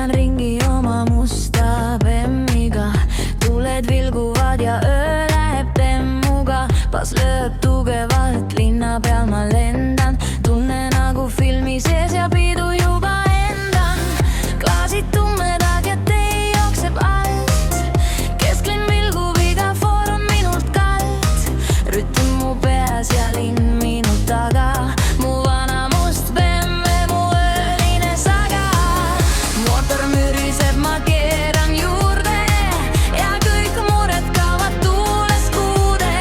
sõidan ringi oma musta bemmiga. Tuled vilguvad ja öö läheb temmuga. Bass lööb tugevalt, linna peal ma lendan. Tunne nagu filmi sees ja pidu juba endan. Klaasid tumedad ja tee jookseb alt. Kesklinn vilgub, iga foor on minult kalt. Rütm mu peas ja linn minu taga. Mu vana must BMW, mu ööline saga. Mootor müriseb, ma keeran juurde ja kõik mured kaovad tuules kuude.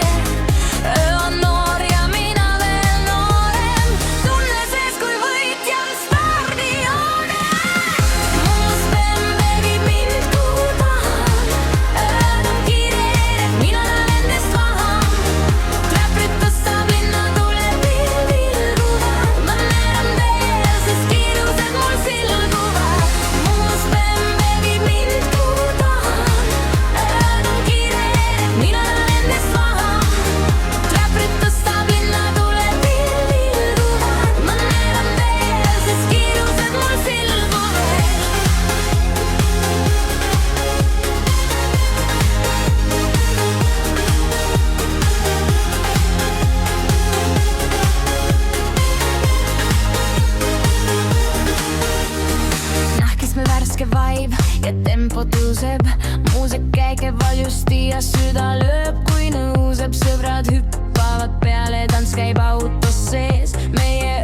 Öö on noor ja mina veel noorem. Tunne sees kui võitjal stardijoone. Mu must BMW viib mind kuhu tahan. Ööd on kiired, mina lähen endast maha. Traprid tõstab linna, tuleb vilguvad. Ma näen veel, sest kiirused mul silguvad. Mu must BMW viib mind kuhu tahan. Ööd on kiired, mina lähen endast maha. Traprid tõstab linna, tuleb vilguvad. Ma näen veel, sest kiirused mul silguvad. Nahkis meil värske vibe ja tempo tõuseb. Muusik käikeb valjusti ja süda lööb, kui nõuseb. Sõbrad hüppavad peale, tants käib autos sees. Meie